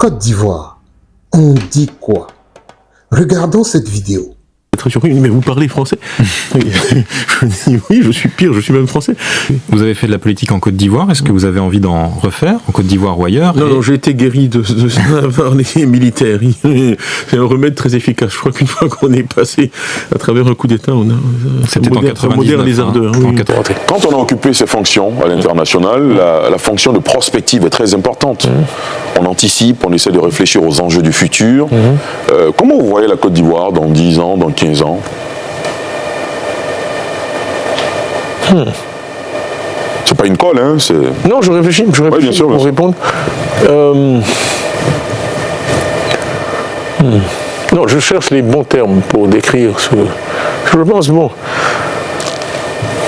Côte d'Ivoire, on dit quoi? Regardons cette vidéo. Très surpris, il me dit, mais vous parlez français? Je dis, oui, je suis pire, je suis même français. Vous avez fait de la politique en Côte d'Ivoire, est-ce que vous avez envie d'en refaire, en Côte d'Ivoire ou ailleurs? Non, j'ai été guéri de ça par les militaires. C'est un remède très efficace. Je crois qu'une fois qu'on est passé à travers un coup d'État, C'était en 99, moderne les ardeurs. En Oui. 80. Quand on a occupé ces fonctions à l'international, la fonction de prospective est très importante. On anticipe, on essaie de réfléchir aux enjeux du futur. Comment vous voyez la Côte d'Ivoire dans 10 ans, dans 15 ans? C'est pas une colle, hein? Non, je réfléchis Oui, bien sûr, pour bien sûr. répondre. Non, je cherche les bons termes pour décrire ce. Je pense, bon.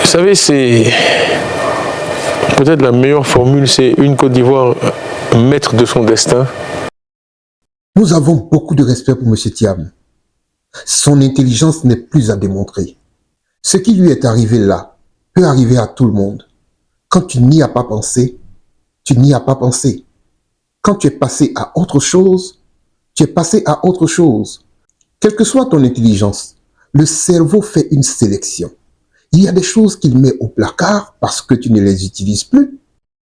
Vous savez, c'est. Peut-être la meilleure formule, c'est une Côte d'Ivoire maître de son destin. Nous avons beaucoup de respect pour M. Thiam. Son intelligence n'est plus à démontrer. Ce qui lui est arrivé là peut arriver à tout le monde. Quand tu n'y as pas pensé, tu n'y as pas pensé. Quand tu es passé à autre chose, tu es passé à autre chose. Quelle que soit ton intelligence, le cerveau fait une sélection. Il y a des choses qu'il met au placard parce que tu ne les utilises plus.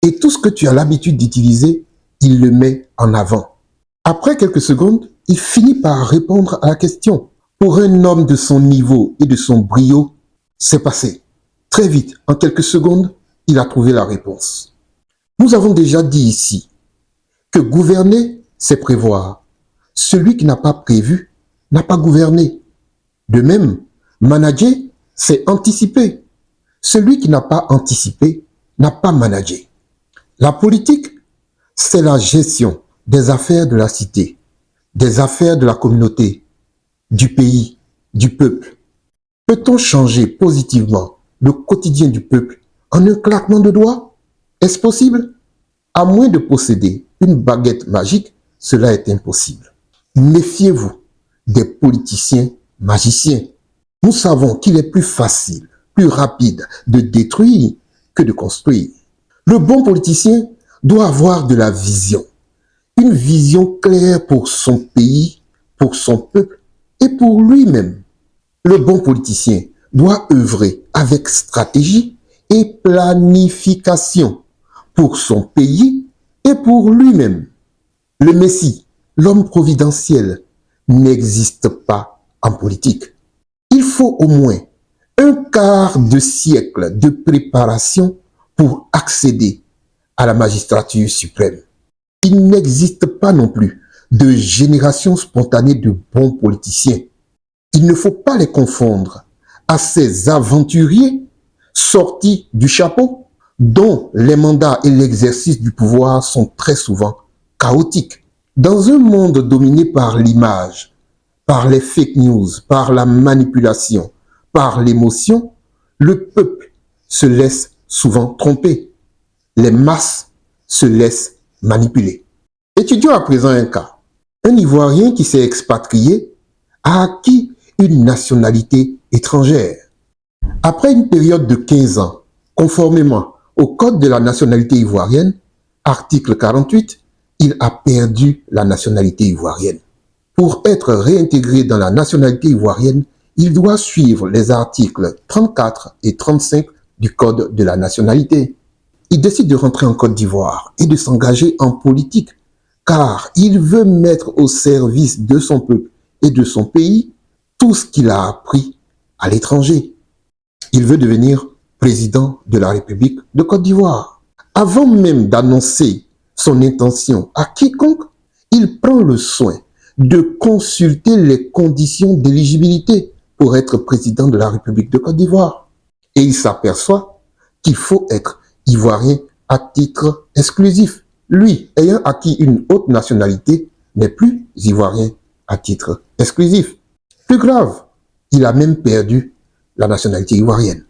Et tout ce que tu as l'habitude d'utiliser, il le met en avant. Après quelques secondes, il finit par répondre à la question. Pour un homme de son niveau et de son brio, c'est passé. Très vite, en quelques secondes, il a trouvé la réponse. Nous avons déjà dit ici que gouverner, c'est prévoir. Celui qui n'a pas prévu n'a pas gouverné. De même, manager, c'est anticiper. Celui qui n'a pas anticipé n'a pas managé. La politique, c'est la gestion des affaires de la cité, des affaires de la communauté, du pays, du peuple. Peut-on changer positivement le quotidien du peuple en un claquement de doigts? Est-ce possible? À moins de posséder une baguette magique, cela est impossible. Méfiez-vous des politiciens magiciens. Nous savons qu'il est plus facile, plus rapide de détruire que de construire. Le bon politicien doit avoir de la vision. Une vision claire pour son pays, pour son peuple et pour lui-même. Le bon politicien doit œuvrer avec stratégie et planification pour son pays et pour lui-même. Le Messie, l'homme providentiel, n'existe pas en politique. Il faut au moins un quart de siècle de préparation pour accéder à la magistrature suprême. Il n'existe pas non plus de génération spontanée de bons politiciens. Il ne faut pas les confondre à ces aventuriers sortis du chapeau dont les mandats et l'exercice du pouvoir sont très souvent chaotiques. Dans un monde dominé par l'image, par les fake news, par la manipulation, par l'émotion, le peuple se laisse souvent tromper. Les masses se laissent manipuler. Étudions à présent un cas. Un Ivoirien qui s'est expatrié a acquis une nationalité étrangère. Après une période de 15 ans, conformément au Code de la nationalité ivoirienne, article 48, il a perdu la nationalité ivoirienne. Pour être réintégré dans la nationalité ivoirienne, il doit suivre les articles 34 et 35 du Code de la nationalité. Il décide de rentrer en Côte d'Ivoire et de s'engager en politique, car il veut mettre au service de son peuple et de son pays tout ce qu'il a appris à l'étranger. Il veut devenir président de la République de Côte d'Ivoire. Avant même d'annoncer son intention à quiconque, il prend le soin de consulter les conditions d'éligibilité pour être président de la République de Côte d'Ivoire. Et il s'aperçoit qu'il faut être ivoirien à titre exclusif. Lui, ayant acquis une haute nationalité, n'est plus ivoirien à titre exclusif. Plus grave, il a même perdu la nationalité ivoirienne.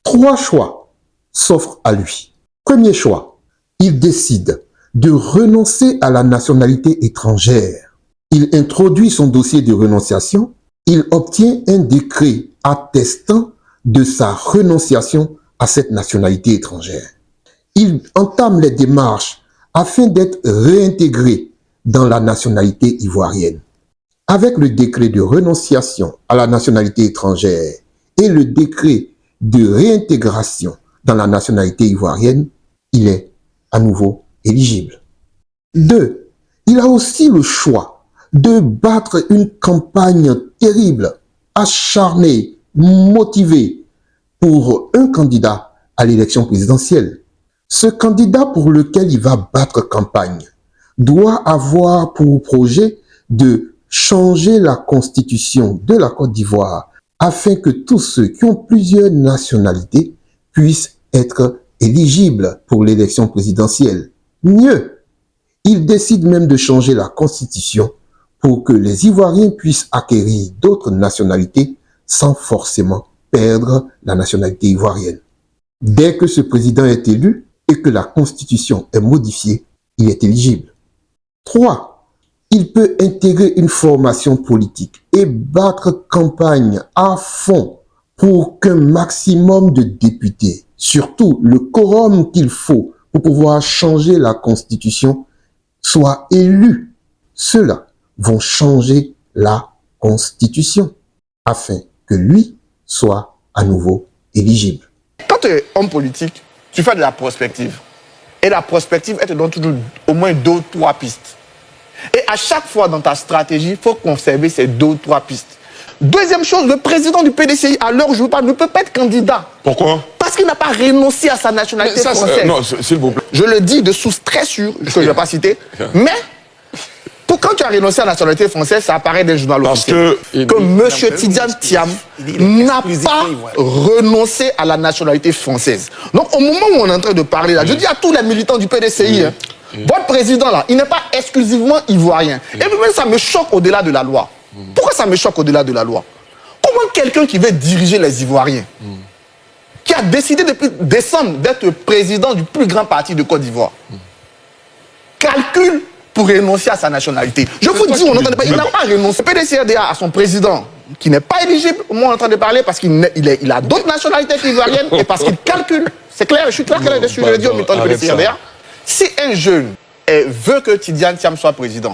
3 choix s'offrent à lui. Premier choix, il décide de renoncer à la nationalité étrangère. Il introduit son dossier de renonciation. Il obtient un décret attestant de sa renonciation à cette nationalité étrangère. Il entame les démarches afin d'être réintégré dans la nationalité ivoirienne. Avec le décret de renonciation à la nationalité étrangère et le décret de réintégration dans la nationalité ivoirienne, il est à nouveau éligible. 2. Il a aussi le choix de battre une campagne terrible, acharnée, motivée pour un candidat à l'élection présidentielle. Ce candidat pour lequel il va battre campagne doit avoir pour projet de changer la constitution de la Côte d'Ivoire afin que tous ceux qui ont plusieurs nationalités puissent être éligibles pour l'élection présidentielle. Mieux, il décide même de changer la constitution pour que les Ivoiriens puissent acquérir d'autres nationalités sans forcément perdre la nationalité ivoirienne. Dès que ce président est élu et que la constitution est modifiée, il est éligible. 3. Il peut intégrer une formation politique et battre campagne à fond pour qu'un maximum de députés, surtout le quorum qu'il faut pour pouvoir changer la constitution, soient élus. Ceux-là vont changer la constitution afin que lui soit à nouveau éligible. Quand tu es homme politique, tu fais de la prospective. Et la prospective, elle te donne toujours au moins 2 ou 3 pistes. Et à chaque fois dans ta stratégie, il faut conserver ces 2 ou 3 pistes. Deuxième chose, le président du PDCI, à l'heure où je vous parle, ne peut pas être candidat. Pourquoi? Parce qu'il n'a pas renoncé à sa nationalité française. Non, s'il vous plaît. Je le dis de source très sûre, que je ne vais pas citer. Mais, quand tu as renoncé à la nationalité française, ça apparaît dans le journal officiel. Que M. Tidiane Thiam n'a pas renoncé à la nationalité française. Donc, au moment où on est en train de parler là, je dis à tous les militants du PDCI, votre président là, il n'est pas exclusivement ivoirien. Et même ça me choque au-delà de la loi. Pourquoi ça me choque au-delà de la loi? Comment quelqu'un qui veut diriger les Ivoiriens, qui a décidé depuis décembre d'être président du plus grand parti de Côte d'Ivoire, calcule pour renoncer à sa nationalité? Je vous dis, on n'entend pas, il n'a pas renoncé. Le PDCRDA a son président qui n'est pas éligible, au moment où on est en train de parler, parce qu'il a d'autres nationalités ivoiriennes et parce qu'il calcule. C'est clair, je suis clair là-dessus, je le dis au militant du PDCRDA. Si un jeune veut que Tidiane Thiam soit président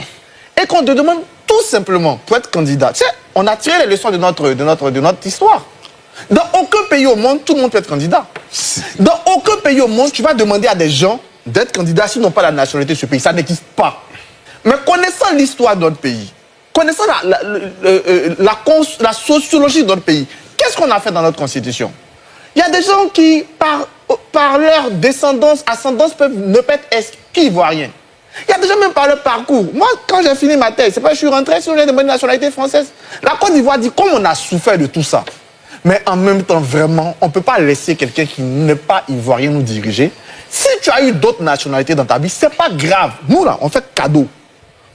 et qu'on te demande tout simplement pour être candidat, tu sais, on a tiré les leçons de notre histoire. Dans aucun pays au monde, tout le monde peut être candidat. Dans aucun pays au monde, tu vas demander à des gens d'être candidats s'ils n'ont pas la nationalité de ce pays. Ça n'existe pas. Mais connaissant l'histoire de notre pays, connaissant la sociologie de notre pays, qu'est-ce qu'on a fait dans notre constitution? Il y a des gens qui, par leur descendance, ascendance, ne peuvent être ivoiriens. Il y a des gens même par leur parcours. Moi, quand j'ai fini ma thèse, c'est pas que je suis rentré sur une nationalité française. La Côte d'Ivoire dit, comme on a souffert de tout ça, mais en même temps, vraiment, on ne peut pas laisser quelqu'un qui n'est pas ivoirien nous diriger. Si tu as eu d'autres nationalités dans ta vie, c'est pas grave. Nous, là, on fait cadeau.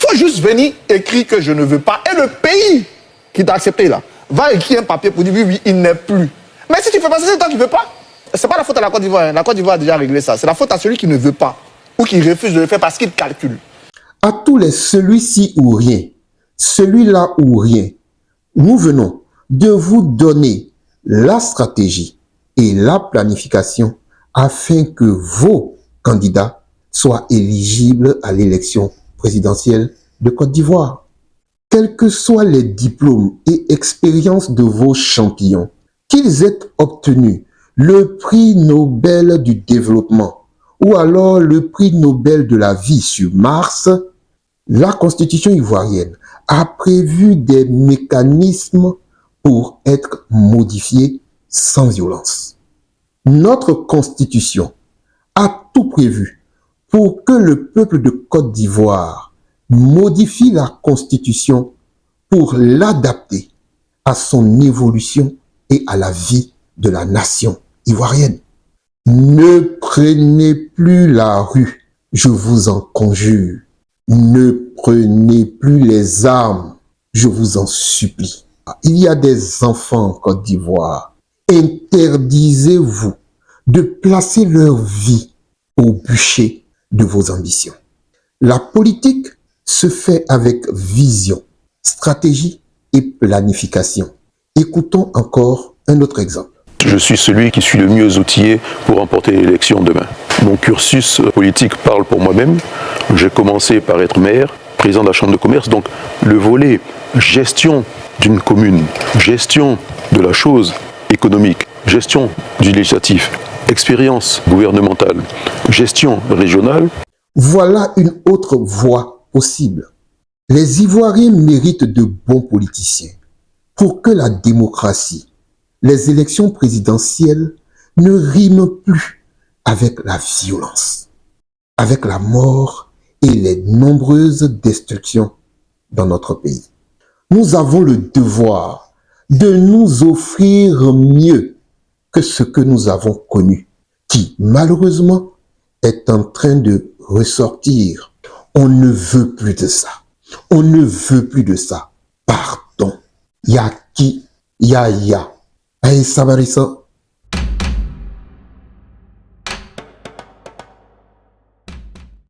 Il faut juste venir écrire que je ne veux pas. Et le pays qui t'a accepté, là, va écrire un papier pour dire, oui, il n'est plus. Mais si tu fais pas ça, c'est toi qui ne veux pas. Ce n'est pas la faute à la Côte d'Ivoire. Hein. La Côte d'Ivoire a déjà réglé ça. C'est la faute à celui qui ne veut pas ou qui refuse de le faire parce qu'il calcule. À tous les celui-ci ou rien, celui-là ou rien, nous venons de vous donner la stratégie et la planification afin que vos candidats soient éligibles à l'élection présidentielle de Côte d'Ivoire. Quels que soient les diplômes et expériences de vos champions, qu'ils aient obtenu le prix Nobel du développement ou alors le prix Nobel de la vie sur Mars, la Constitution ivoirienne a prévu des mécanismes pour être modifiés sans violence. Notre Constitution a tout prévu pour que le peuple de Côte d'Ivoire modifie la Constitution pour l'adapter à son évolution et à la vie de la nation ivoirienne. Ne prenez plus la rue, je vous en conjure. Ne prenez plus les armes, je vous en supplie. Il y a des enfants en Côte d'Ivoire. Interdisez-vous de placer leur vie au bûcher de vos ambitions. La politique se fait avec vision, stratégie et planification. Écoutons encore un autre exemple. Je suis celui qui suis le mieux outillé pour remporter l'élection demain. Mon cursus politique parle pour moi-même. J'ai commencé par être maire, président de la Chambre de commerce. Donc le volet gestion d'une commune, gestion de la chose économique, gestion du législatif, expérience gouvernementale, gestion régionale. Voilà une autre voie possible. Les Ivoiriens méritent de bons politiciens pour que la démocratie, les élections présidentielles ne riment plus avec la violence, avec la mort et les nombreuses destructions dans notre pays. Nous avons le devoir de nous offrir mieux que ce que nous avons connu, qui malheureusement est en train de ressortir. On ne veut plus de ça. On ne veut plus de ça. Pardon. Yaki, ya. Aïe, Sabarissa,